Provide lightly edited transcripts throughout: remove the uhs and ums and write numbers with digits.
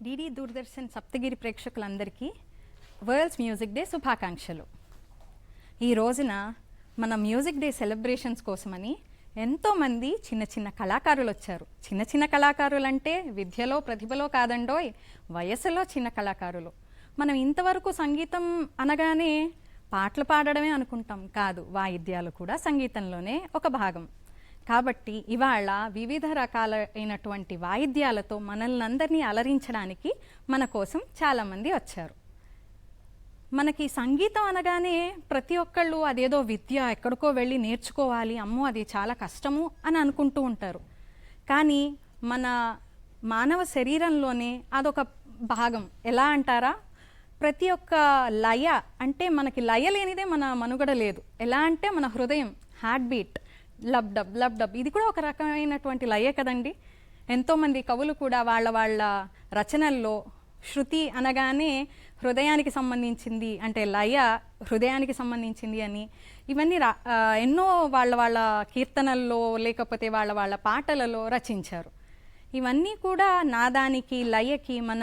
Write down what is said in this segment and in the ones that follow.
DD Doordarshan Saptagiri ప్రేక్షకులందరికీ world's music day శుభాకాంక్షలు. ఈ రోజున మన మ్యూజిక్ డే సెలబ్రేషన్స్ కోసమని ఎంతోమంది చిన్న చిన్న కళాకారులు వచ్చారు. చిన్న చిన్న కళాకారులు అంటే విద్యలో ప్రతిభలో కాదండోయ్, వయసులో చిన్న కళాకారులు. మనం ఇంతవరకు సంగీతం అనగానే పాటలు పాడడమే అనుకుంటాం, కాదు, వాయిద్యాలు కూడా సంగీతంలోనే ఒక భాగం. కాబట్టి ఇవాళ వివిధ రకాలైనటువంటి వాయిద్యాలతో మనల్ని అందరినీ అలరించడానికి మన కోసం చాలామంది వచ్చారు. మనకి సంగీతం అనగానే ప్రతి ఒక్కళ్ళు అదేదో విద్య, ఎక్కడికో వెళ్ళి నేర్చుకోవాలి, అమ్మో అది చాలా కష్టము అని అనుకుంటూ ఉంటారు. కానీ మన మానవ శరీరంలోనే అదొక భాగం. ఎలా అంటారా, ప్రతి ఒక్క లయ, అంటే మనకి లయ లేనిదే మన మనుగడ లేదు. ఎలా అంటే మన హృదయం, heart beat, lub dub lub dub, ఇది కూడా ఒక రకమైనటువంటి లయే కదండి. ఎంతోమంది కవులు కూడా వాళ్ళ రచనల్లో శృతి అనగానే హృదయానికి సంబంధించింది, అంటే లయ హృదయానికి సంబంధించింది అని ఇవన్నీ ఎన్నో వాళ్ళ కీర్తనల్లో లేకపోతే వాళ్ళ పాటలలో రచించారు. ఇవన్నీ కూడా నాదానికి, లయకి మన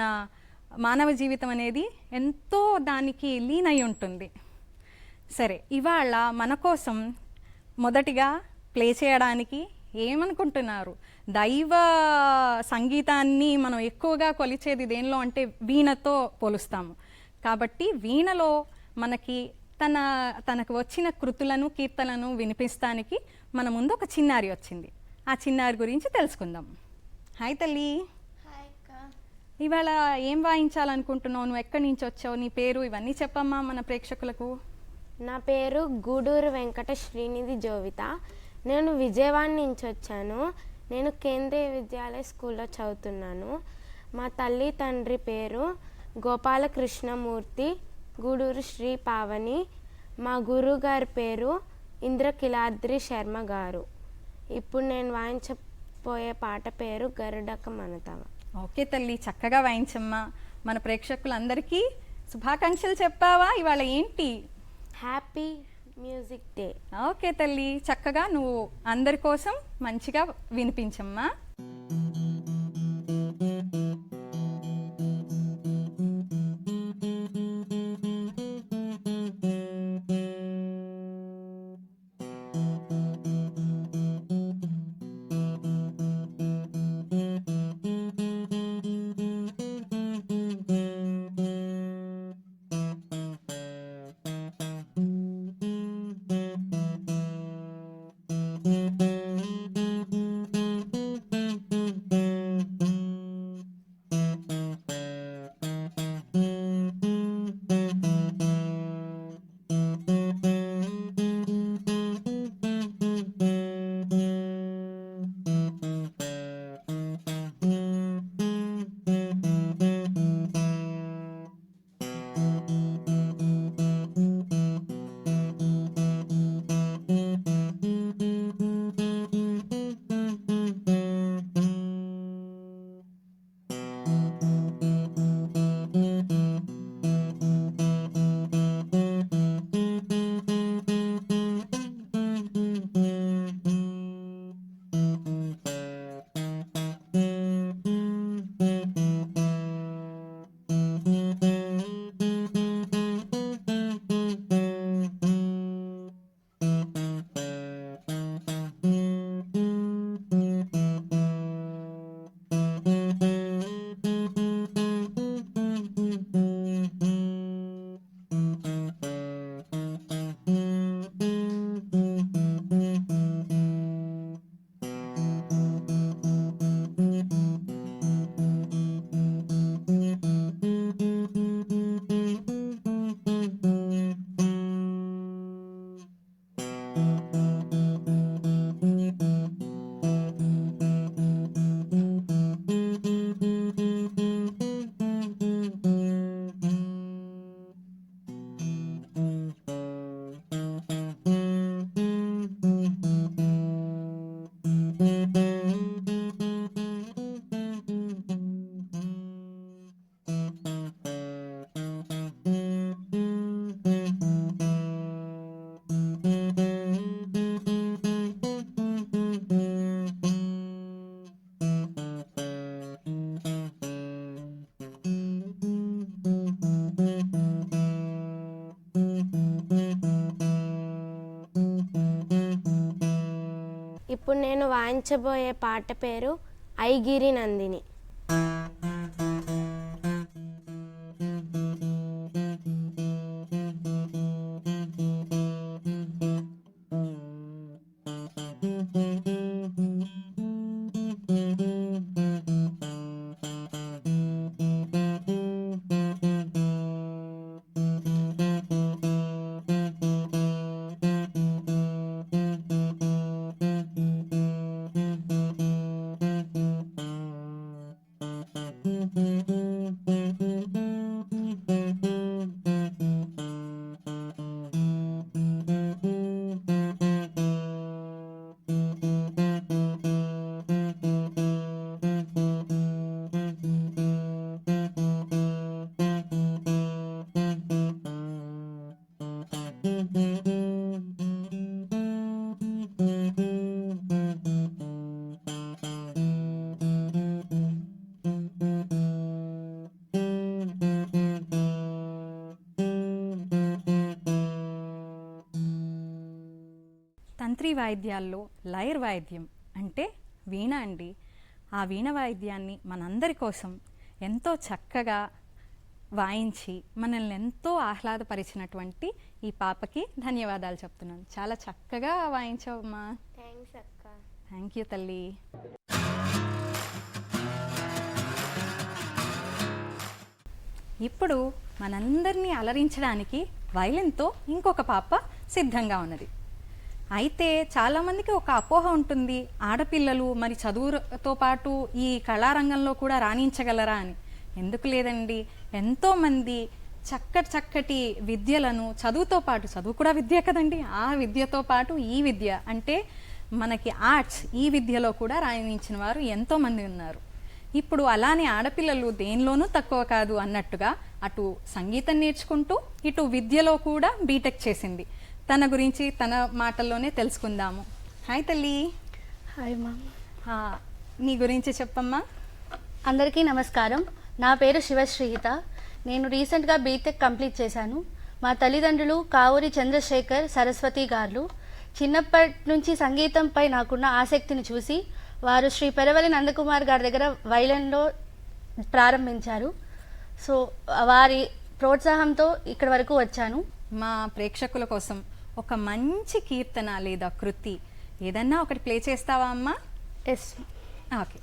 మానవ జీవితం అనేది ఎంతో దానికి లీనై ఉంటుంది. సరే, ఇవాళ మన కోసం మొదటిగా ప్లే చేయడానికి ఏమనుకుంటున్నారు? దైవ సంగీతాన్ని మనం ఎక్కువగా కొలిచేది దేనిలో అంటే వీణతో పోలుస్తాము. కాబట్టి వీణలో మనకి తనకు వచ్చిన కృతులను, కీర్తనలను వినిపిస్తానికి మన ముందు ఒక చిన్నారి వచ్చింది. ఆ చిన్నారి గురించి తెలుసుకుందాం. హాయ్ తల్లి. ఇవాళ ఏం వాయించాలనుకుంటున్నావు? నువ్వు ఎక్కడి నుంచి వచ్చావు? నీ పేరు ఇవన్నీ చెప్పమ్మా మన ప్రేక్షకులకు. నా పేరు గూడూరు వెంకట శ్రీనిధి జోవిత. నేను విజయవాడ నుంచి వచ్చాను. నేను కేంద్రీయ విద్యాలయ స్కూల్లో చదువుతున్నాను. మా తల్లి తండ్రి పేరు గోపాలకృష్ణమూర్తి, గూడూరు శ్రీ పావని. మా గురువు గారి పేరు ఇంద్రకిలాద్రి శర్మ గారు. ఇప్పుడు నేను వాయించబోయే పాట పేరు గరుడక మనతవ. ఓకే తల్లి, చక్కగా వాయించమ్మా. మన ప్రేక్షకులందరికీ శుభాకాంక్షలు చెప్పావా? ఇవాళ ఏంటి? Happy music day. ఓకే తల్లి, చక్కగా నువ్వు అందరి కోసం మంచిగా వినిపించమ్మా. ఇప్పుడు నేను వాయించబోయే పాట పేరు ఐగిరి నందిని. తంత్రి వాయిద్యాల్లో లైర్ వాయిద్యం అంటే వీణ అండి. ఆ వీణ వాయిద్యాన్ని మనందరి కోసం ఎంతో చక్కగా వాయించి మనల్ని ఎంతో ఆహ్లాదపరిచినటువంటి ఈ పాపకి ధన్యవాదాలు చెప్తున్నాను. చాలా చక్కగా వాయించావమ్మా. థ్యాంక్స్ అక్క. థ్యాంక్ యూ తల్లి. ఇప్పుడు మనందరినీ అలరించడానికి వైలిన్తో ఇంకొక పాప సిద్ధంగా ఉన్నది. అయితే చాలామందికి ఒక అపోహ ఉంటుంది, ఆడపిల్లలు మరి చదువుతో పాటు ఈ కళారంగంలో కూడా రాణించగలరా అని. ఎందుకు లేదండి, ఎంతోమంది చక్కటి విద్యలను చదువుతో పాటు, చదువు కూడా విద్య కదండి, ఆ విద్యతో పాటు ఈ విద్య అంటే మనకి ఆర్ట్స్, ఈ విద్యలో కూడా రాణించిన వారు ఎంతోమంది ఉన్నారు. ఇప్పుడు అలానే ఆడపిల్లలు దేనిలోనూ తక్కువ కాదు అన్నట్టుగా అటు సంగీతం నేర్చుకుంటూ ఇటు విద్యలో కూడా బీటెక్ చేసింది. తన గురించి తన మాటల్లోనే తెలుసుకుందాము. హాయ్ తల్లి. Hi ma'am. నీ గురించి చెప్పమ్మా. అందరికీ నమస్కారం. నా పేరు శివశ్రీహిత. నేను రీసెంట్గా బీటెక్ కంప్లీట్ చేశాను. మా తల్లిదండ్రులు కావూరి చంద్రశేఖర్ సరస్వతి గారు. చిన్నప్పటి నుంచి సంగీతంపై నాకున్న ఆసక్తిని చూసి వారు శ్రీ పెరవలి నందకుమార్ గారి దగ్గర వైలన్లో ప్రారంభించారు. సో వారి ప్రోత్సాహంతో ఇక్కడి వరకు వచ్చాను. మా ప్రేక్షకుల కోసం ఒక మంచి కీర్తన లేదా కృతి ఏదన్నా ఒకటి ప్లే చేస్తావా అమ్మా? ఎస్. ఓకే.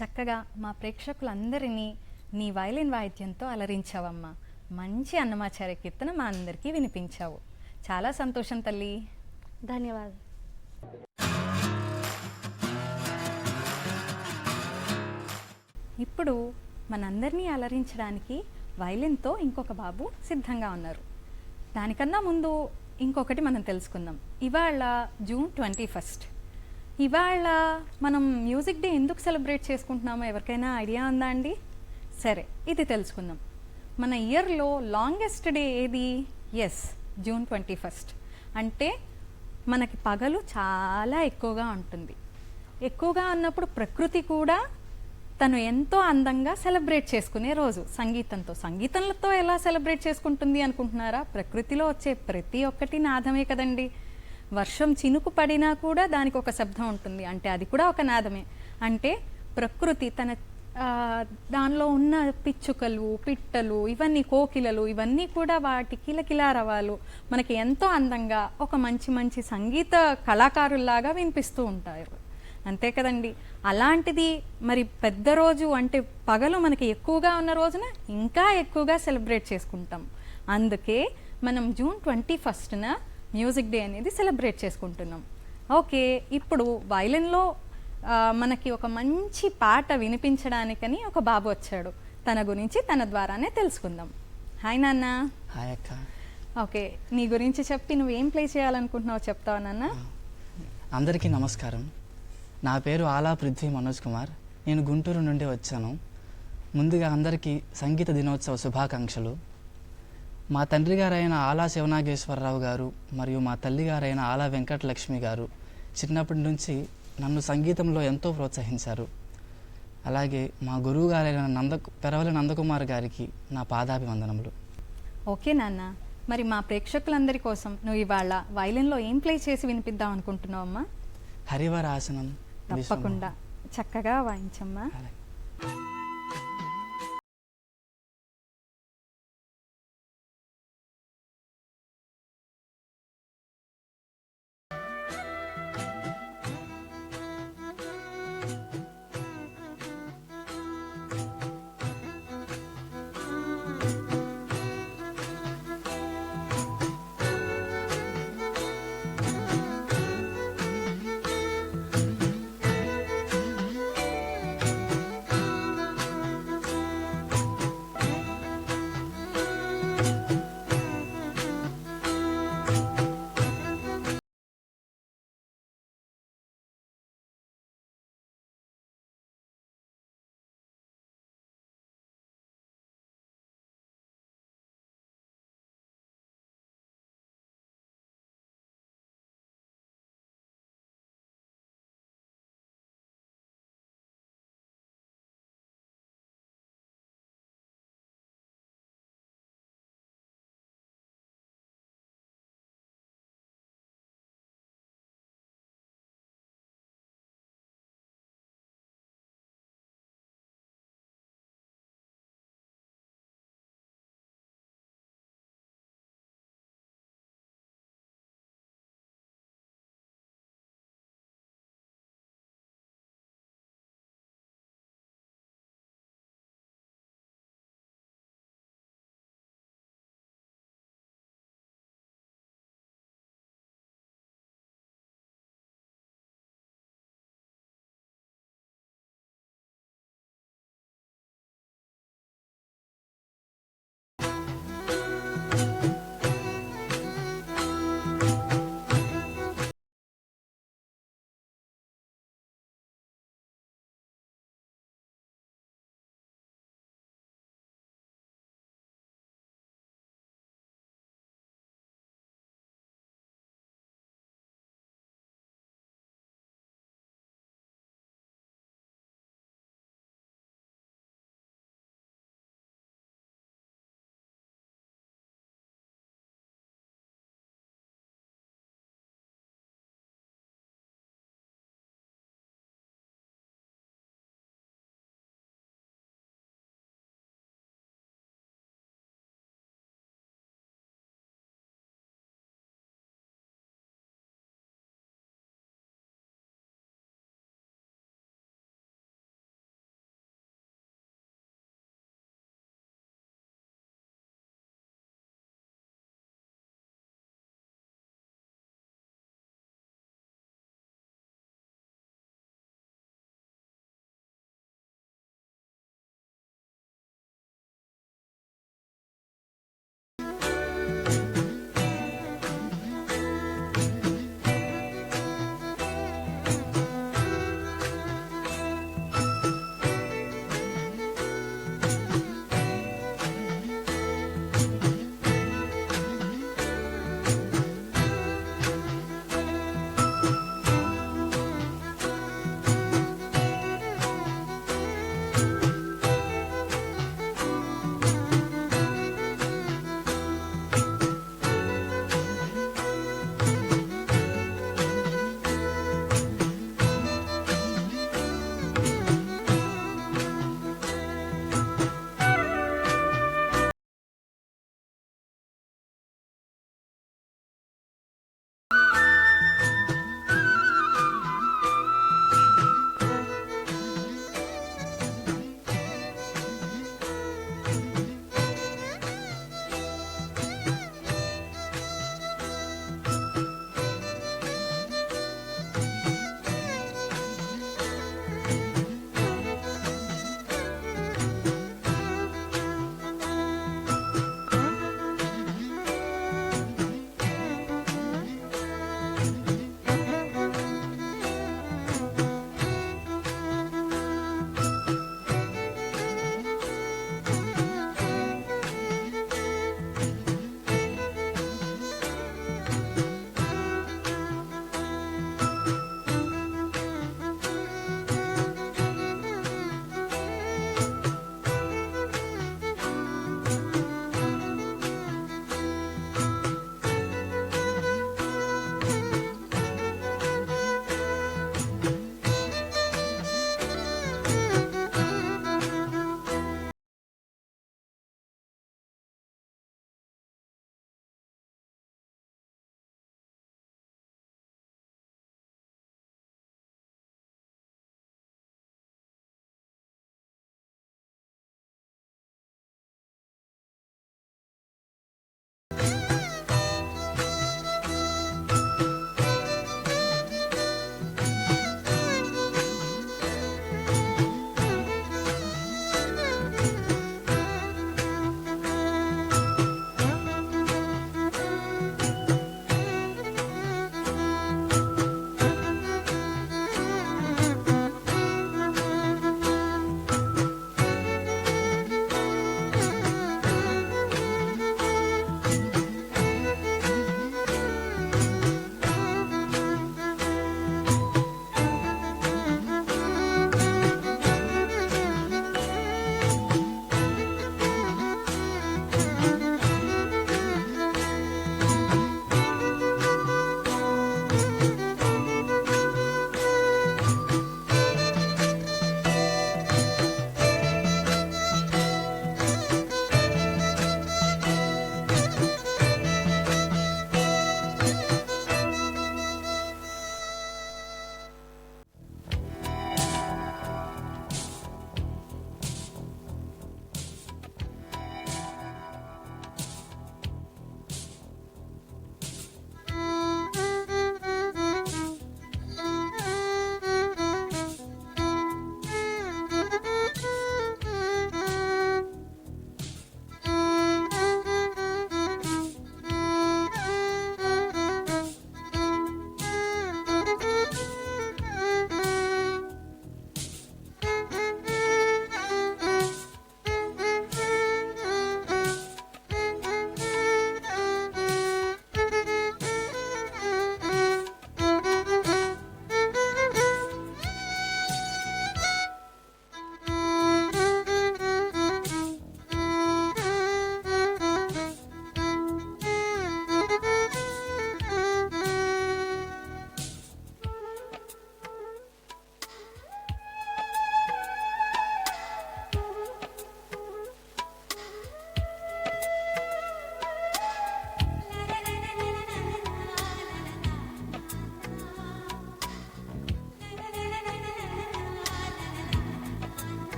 చక్కగా మా ప్రేక్షకులందరినీ నీ వైలిన్ వాయిద్యంతో అలరించావమ్మా. మంచి అన్నమాచార్య కీర్తన మా అందరికీ వినిపించావు. చాలా సంతోషం తల్లి. ధన్యవాదాలు. ఇప్పుడు మనందరినీ అలరించడానికి వైలిన్తో ఇంకొక బాబు సిద్ధంగా ఉన్నారు. దానికన్నా ముందు ఇంకొకటి మనం తెలుసుకుందాం. ఇవాళ జూన్ 21. ఇవాళ మనం మ్యూజిక్ డే ఎందుకు సెలబ్రేట్ చేసుకుంటున్నామో ఎవరికైనా ఐడియా ఉందా అండి? సరే, ఇది తెలుసుకుందాం. మన ఇయర్లో లాంగెస్ట్ డే ఏది? Yes, June 21. అంటే మనకి పగలు చాలా ఎక్కువగా ఉంటుంది. ఎక్కువగా ఉన్నప్పుడు ప్రకృతి కూడా తను ఎంతో అందంగా సెలబ్రేట్ చేసుకునే రోజు సంగీతంతో ఎలా సెలబ్రేట్ చేసుకుంటుంది అనుకుంటున్నారా? ప్రకృతిలో వచ్చే ప్రతి ఒక్కటి నాదమే కదండి. వర్షం చినుకు పడినా కూడా దానికి ఒక శబ్దం ఉంటుంది, అంటే అది కూడా ఒక నాదమే. అంటే ప్రకృతి తన దానిలో ఉన్న పిచ్చుకలు, పిట్టలు, ఇవన్నీ కోకిలలు, ఇవన్నీ కూడా వాటి కిలకిలారవాలు మనకి ఎంతో అందంగా ఒక మంచి మంచి సంగీత కళాకారుల్లాగా వినిపిస్తూ ఉంటారు. అంతే కదండి. అలాంటిది మరి పెద్ద రోజు అంటే పగలు మనకి ఎక్కువగా ఉన్న రోజున ఇంకా ఎక్కువగా సెలబ్రేట్ చేసుకుంటాం. అందుకే మనం జూన్ 21న మ్యూజిక్ డే అనేది సెలబ్రేట్ చేసుకుంటున్నాం. ఓకే, ఇప్పుడు వైలిన్లో మనకి ఒక మంచి పాట వినిపించడానికని ఒక బాబు వచ్చాడు. తన గురించి తన ద్వారానే తెలుసుకుందాం. హాయ్ నాన్న. హాయ్ అక్క. ఓకే, నీ గురించి చెప్పి నువ్వేం ప్లే చేయాలనుకుంటున్నావు చెప్తావా నాన్న? అందరికీ నమస్కారం. నా పేరు ఆలా పృథ్వీ మనోజ్ కుమార్. నేను గుంటూరు నుండి వచ్చాను. ముందుగా అందరికీ సంగీత దినోత్సవ శుభాకాంక్షలు. మా తండ్రి గారైన ఆలా శివనాగేశ్వరరావు గారు మరియు మా తల్లి గారైన ఆలా వెంకటలక్ష్మి గారు చిన్నప్పటి నుంచి నన్ను సంగీతంలో ఎంతో ప్రోత్సహించారు. అలాగే మా గురువు గారైన పెరవలి నందకుమార్ గారికి నా పాదాభివందనములు. ఓకే నాన్న, మరి మా ప్రేక్షకులందరి కోసం నువ్వు ఇవాళ వైలిన్లో ఏం ప్లే చేసి వినిపిద్దాం అనుకుంటున్నావు అమ్మా? హరివరాసనం. తప్పకుండా, చక్కగా వాయించమ్మా. అలాగే.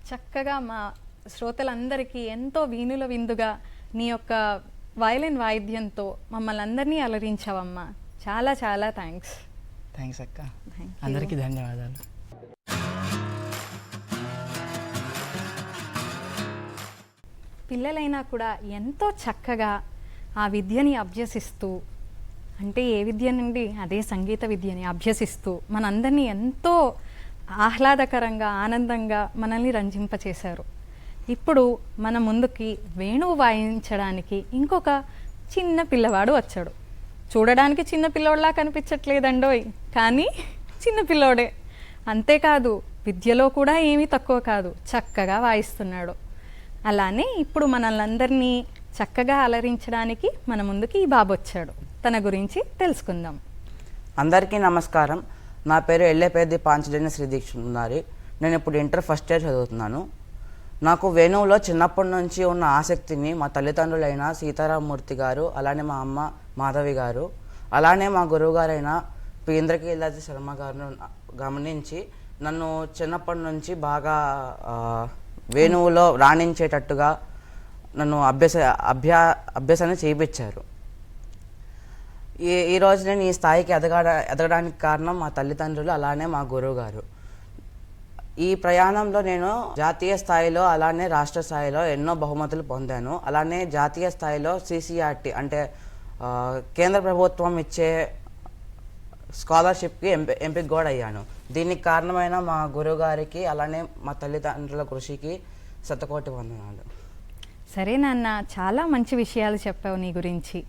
చక్కగా మా శ్రోతలందరికీ ఎంతో వీణుల విందుగా నీ యొక్క వయలిన్ వాయిద్యంతో మమ్మల్ని అందరినీ అలరించావమ్మా. చాలా చాలా థ్యాంక్స్. థ్యాంక్స్ అక్క. Thank you. అందరికీ ధన్యవాదాలు. పిల్లలైనా కూడా ఎంతో చక్కగా ఆ విద్యని అభ్యసిస్తూ, అంటే ఏ విద్య నుండి అదే సంగీత విద్యని అభ్యసిస్తూ మనందరినీ ఎంతో ఆహ్లాదకరంగా ఆనందంగా మనల్ని రంజింపచేశారు. ఇప్పుడు మన ముందుకి వేణువు వాయించడానికి ఇంకొక చిన్న పిల్లవాడు వచ్చాడు. చూడడానికి చిన్న పిల్లోడ్లా కనిపించట్లేదండోయ్, కానీ చిన్న పిల్లోడే. అంతేకాదు విద్యలో కూడా ఏమీ తక్కువ కాదు, చక్కగా వాయిస్తున్నాడు. అలానే ఇప్పుడు మనల్ని చక్కగా అలరించడానికి మన ముందుకి ఈ బాబు వచ్చాడు. తన గురించి తెలుసుకుందాం. అందరికీ నమస్కారం. నా పేరు ఎల్లేపేది పాంచజన్య శ్రీదీక్షున్నారి. నేను ఇప్పుడు ఇంటర్ ఫస్ట్ ఇయర్ చదువుతున్నాను. నాకు వేణువులో చిన్నప్పటి నుంచి ఉన్న ఆసక్తిని మా తల్లిదండ్రులైన సీతారామమూర్తి గారు, అలానే మా అమ్మ మాధవి గారు, అలానే మా గురువు గారైన పి ఇంద్రకీలాద్రి శర్మ గారు గమనించి నన్ను చిన్నప్పటి నుంచి బాగా వేణువులో రాణించేటట్టుగా నన్ను అభ్యాసాన్ని చేయించారు. ఈరోజు నేను ఈ స్థాయికి ఎదగడానికి కారణం మా తల్లిదండ్రులు, అలానే మా గురువు గారు. ఈ ప్రయాణంలో నేను జాతీయ స్థాయిలో అలానే రాష్ట్ర స్థాయిలో ఎన్నో బహుమతులు పొందాను. అలానే జాతీయ స్థాయిలో CCRT అంటే కేంద్ర ప్రభుత్వం ఇచ్చే స్కాలర్షిప్కి ఎంపిక కూడా అయ్యాను. దీనికి కారణమైన మా గురువు గారికి అలానే మా తల్లిదండ్రుల కృషికి శతకోటి వందనాలు. సరే నాన్న, చాలా మంచి విషయాలు చెప్పావు నీ గురించి.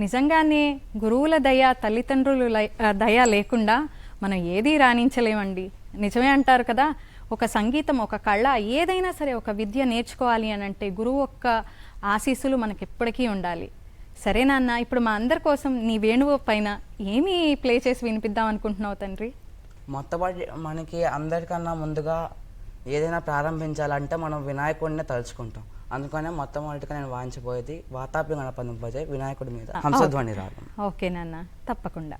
నిజంగానే గురువుల దయ, తల్లిదండ్రుల దయ లేకుండా మనం ఏదీ రాణించలేమండి. నిజమే అంటారు కదా, ఒక సంగీతం, ఒక కళ, ఏదైనా సరే ఒక విద్య నేర్చుకోవాలి అని అంటే గురువు యొక్క ఆశీస్సులు మనకి ఎప్పటికీ ఉండాలి. సరే నాన్న, ఇప్పుడు మా అందరి కోసం నీ వేణువు పైన ఏమి ప్లే చేసి వినిపిద్దాం అనుకుంటున్నావు తండ్రి? మొట్టమొదటి మనకి అందరికన్నా ముందుగా ఏదైనా ప్రారంభించాలంటే మనం వినాయకుడిని తలుచుకుంటాం. అందుకనే మొట్టమొదటిగా నేను వాయించబోయేది వాతాపి గణపతి పూజ వినాయకుడి మీద హంసధ్వని రాగం. ఓకే నాన్న, తప్పకుండా.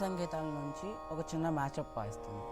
సంగీతాల నుంచి ఒక చిన్న మ్యాచప్ వాయిస్తాను.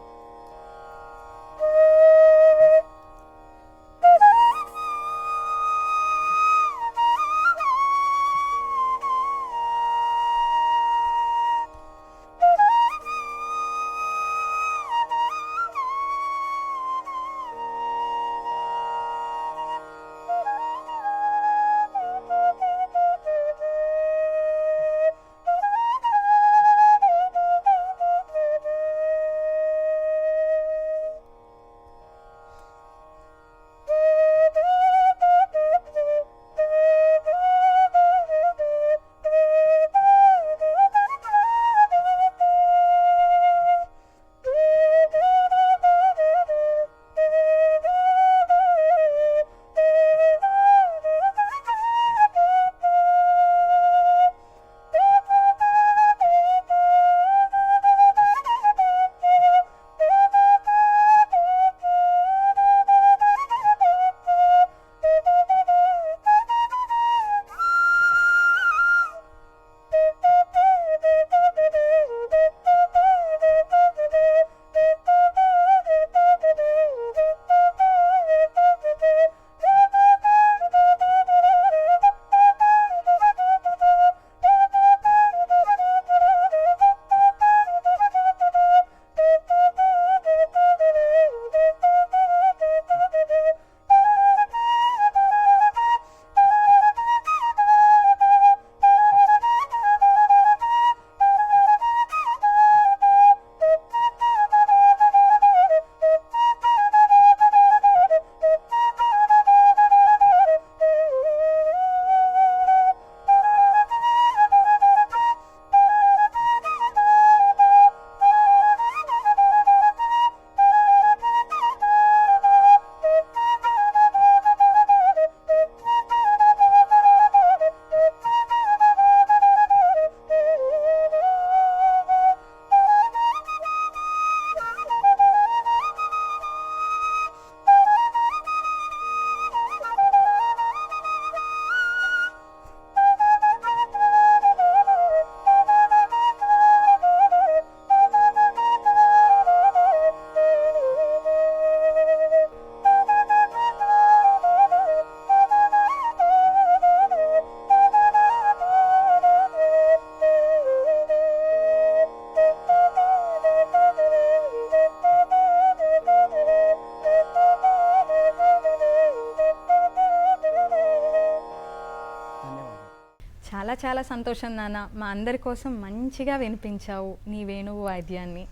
చాలా చాలా సంతోషం నాన్న, మా అందరి కోసం మంచిగా వినిపించావు నీ వేణువు వాద్యాన్ని.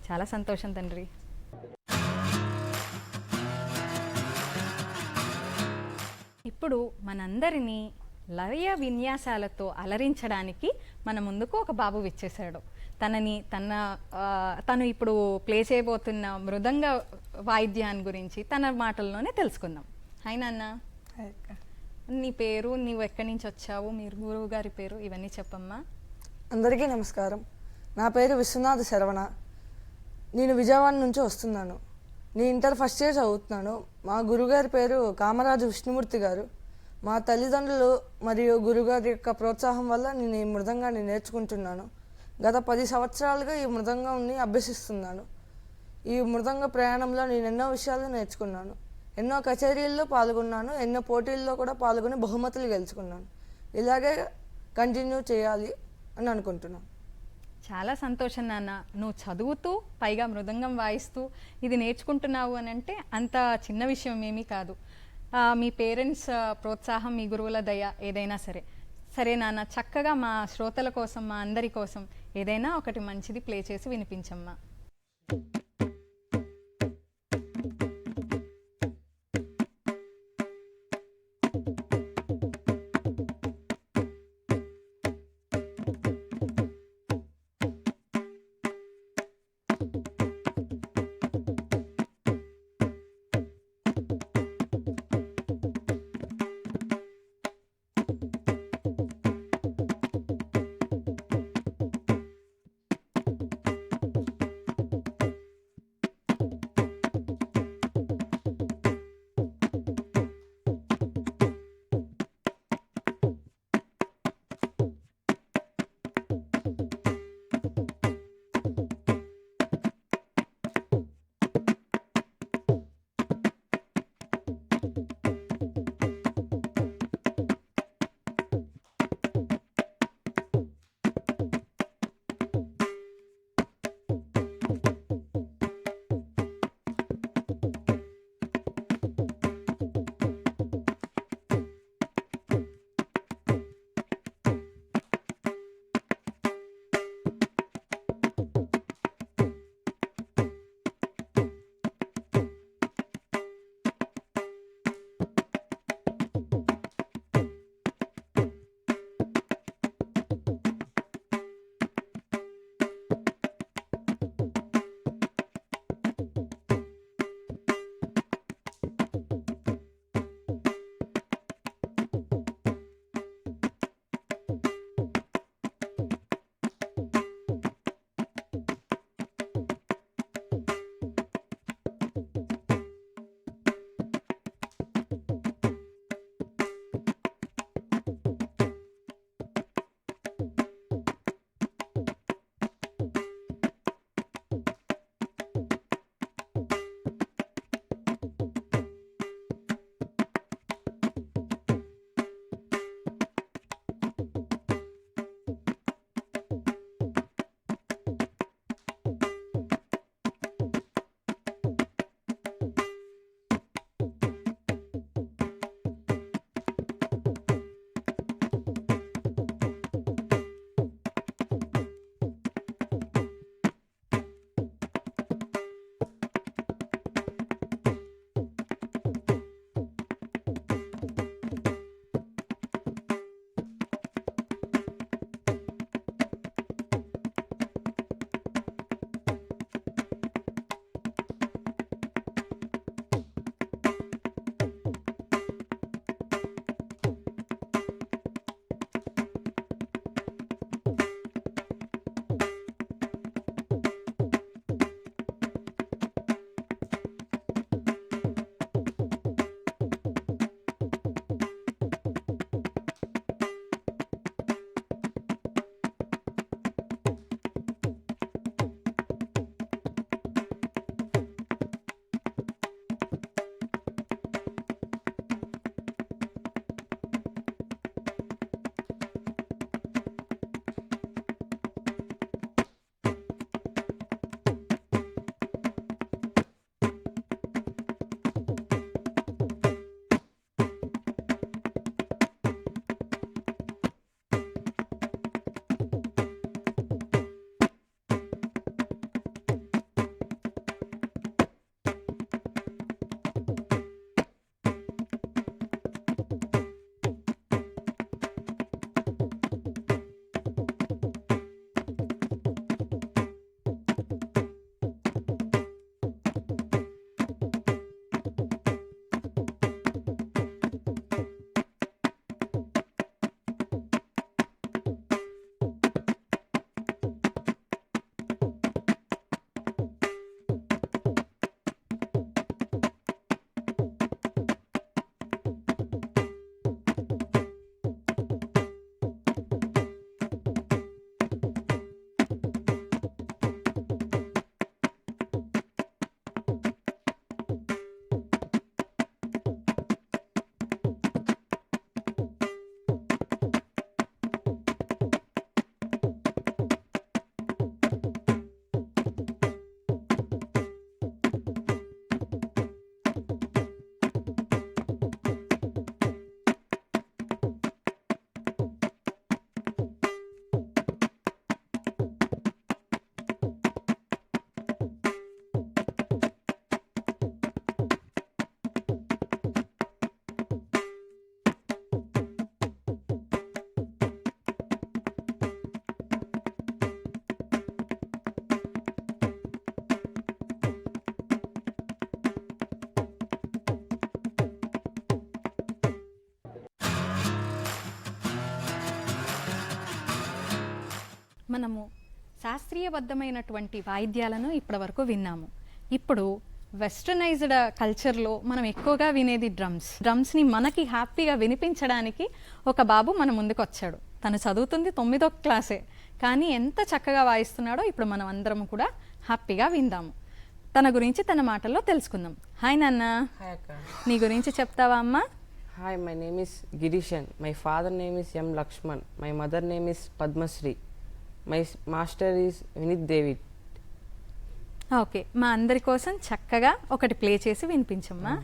చాలా సంతోషం తండ్రి. ఇప్పుడు మనందరినీ లయ విన్యాసాలతో అలరించడానికి మన ముందుకు ఒక బాబు విచ్చేశాడు. తను ఇప్పుడు ప్లే చేయబోతున్న మృదంగ వాయిద్యాన్ని గురించి తన మాటల్లోనే తెలుసుకుందాం. హాయ్ నాన్న. నీ పేరు, నీవు ఎక్కడి నుంచి వచ్చావు, మీరు గురువు గారి పేరు, ఇవన్నీ చెప్పమ్మా. అందరికీ నమస్కారం. నా పేరు విశ్వనాథ శరవణ. నేను విజయవాడ నుంచి వస్తున్నాను. నేను ఇంటర్ ఫస్ట్ ఇయర్ చదువుతున్నాను. మా గురుగారి పేరు కామరాజు విష్ణుమూర్తి గారు. మా తల్లిదండ్రులు మరియు గురుగారి యొక్క ప్రోత్సాహం వల్ల నేను ఈ మృదంగాన్ని నేర్చుకుంటున్నాను. గత 10 సంవత్సరాలుగా ఈ మృదంగాన్ని అభ్యసిస్తున్నాను. ఈ మృదంగ ప్రయాణంలో నేను ఎన్నో విషయాలు నేర్చుకున్నాను. ఎన్నో కచేరీల్లో పాల్గొన్నాను. ఎన్నో పోటీల్లో కూడా పాల్గొని బహుమతులు గెలుచుకున్నాను. ఇలాగే కంటిన్యూ చేయాలి అని అనుకుంటున్నాను. చాలా సంతోషం నాన్న. నువ్వు చదువుతూ పైగా మృదంగం వాయిస్తూ ఇది నేర్చుకుంటున్నావు అని అంటే అంత చిన్న విషయం ఏమీ కాదు. మీ పేరెంట్స్ ప్రోత్సాహం, మీ గురువుల దయ ఏదైనా సరే నాన్న, చక్కగా మా శ్రోతల కోసం, మా అందరి కోసం ఏదైనా ఒకటి మంచిది ప్లే చేసి వినిపించమ్మా. మనము శాస్త్రీయబద్ధమైనటువంటి వాయిద్యాలను ఇప్పటివరకు విన్నాము. ఇప్పుడు వెస్టర్నైజ్డ్ కల్చర్లో మనం ఎక్కువగా వినేది డ్రమ్స్ని మనకి హ్యాపీగా వినిపించడానికి ఒక బాబు మన ముందుకు వచ్చాడు. తను చదువుతుంది 9వ క్లాసే, కానీ ఎంత చక్కగా వాయిస్తున్నాడో ఇప్పుడు మనం అందరం కూడా హ్యాపీగా విందాము. తన గురించి తన మాటల్లో తెలుసుకుందాం. హాయ్ నాన్న, Hi Akka. నీ గురించి చెప్తావా అమ్మా? Hi, my name is Girishan. My father name is M. Lakshman. My mother name is Padmasri. My master is Vinit David. Okay, మా అందరి కోసం చక్కగా ఒకటి ప్లే చేసి వినిపించమ్మా.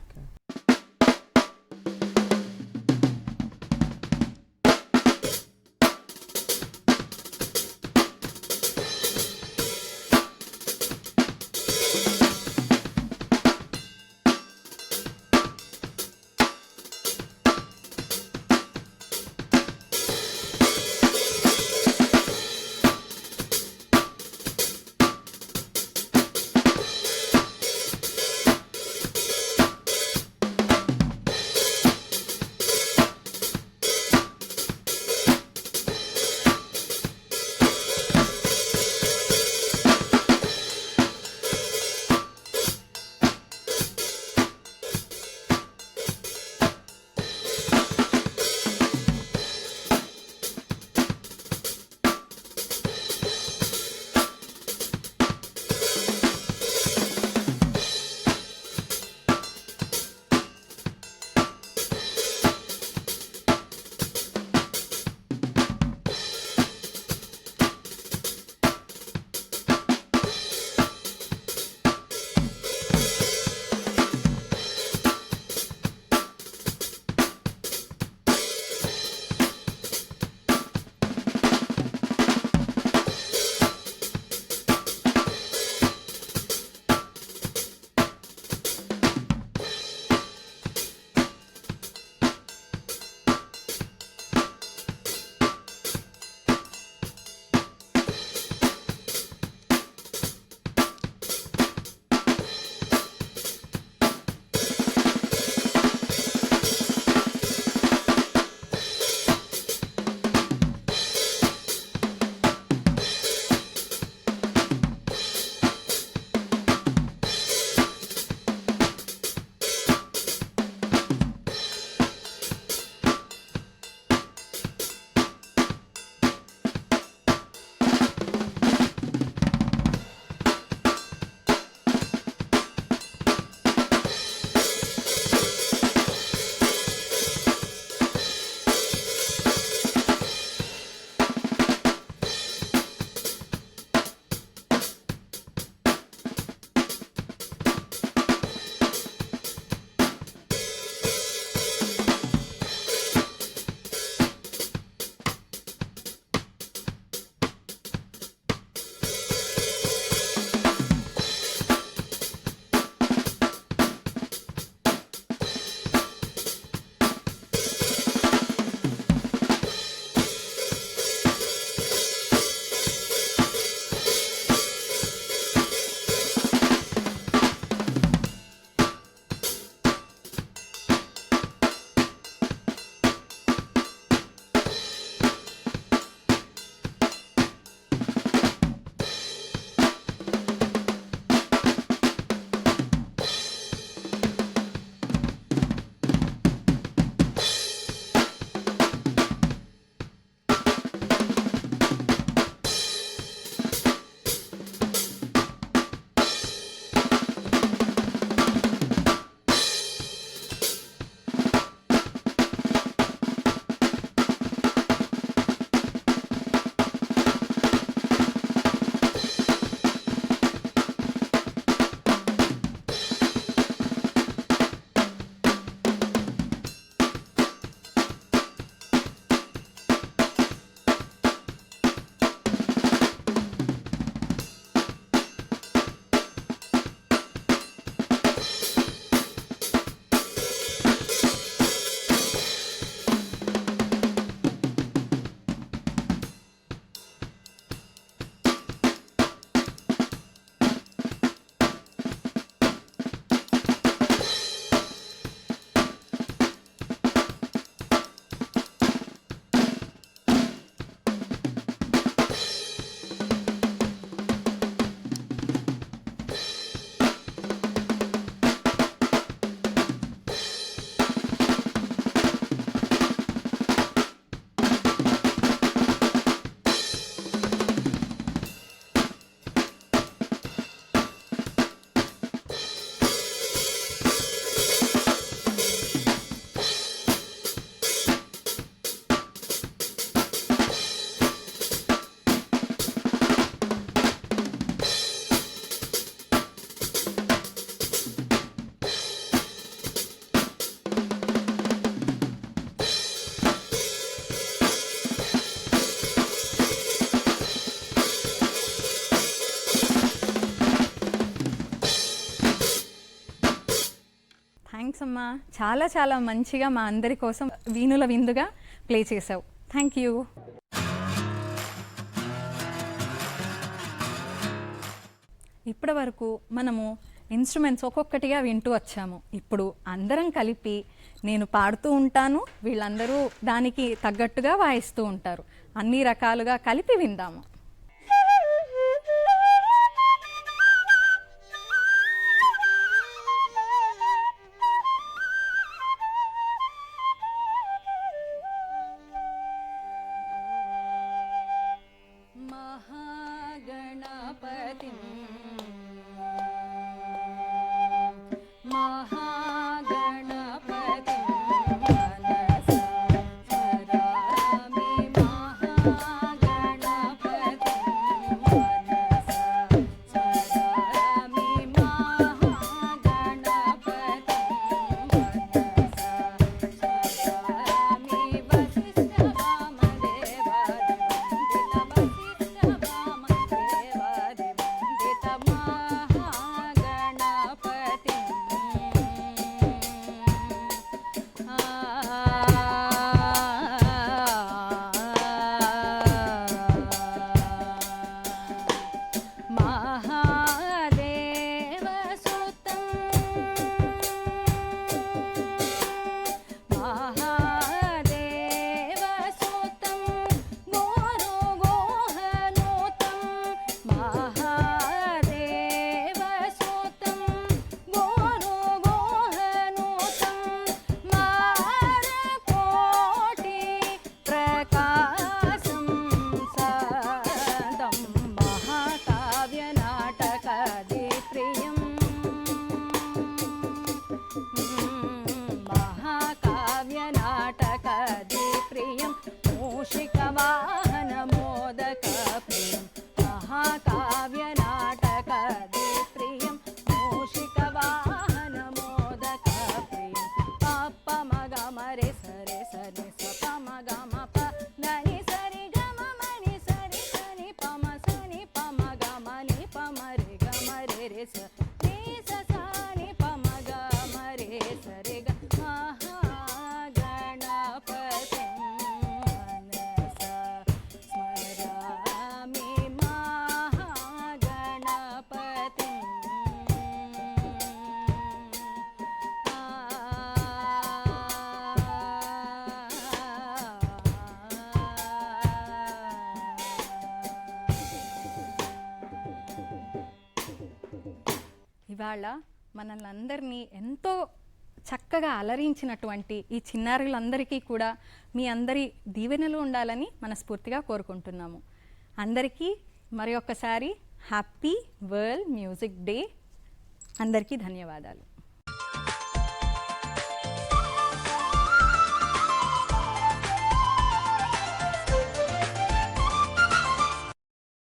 థ్యాంక్స్ అమ్మా, చాలా చాలా మంచిగా మా అందరి కోసం వీణుల విందుగా ప్లే చేసావు. Thank you. ఇప్పటి వరకు మనము ఇన్స్ట్రుమెంట్స్ ఒక్కొక్కటిగా వింటూ వచ్చాము. ఇప్పుడు అందరం కలిపి నేను పాడుతూ ఉంటాను, వీళ్ళందరూ దానికి తగ్గట్టుగా వాయిస్తూ ఉంటారు. అన్ని రకాలుగా కలిపి విందాము. ఇవాళ మనల్ని అందరినీ ఎంతో చక్కగా అలరించినటువంటి ఈ చిన్నారులందరికీ కూడా మీ అందరి దీవెనలు ఉండాలని మనస్ఫూర్తిగా కోరుకుంటున్నాము. అందరికీ మరి ఒక్కసారి హ్యాపీ వరల్డ్ మ్యూజిక్ డే. అందరికీ ధన్యవాదాలు.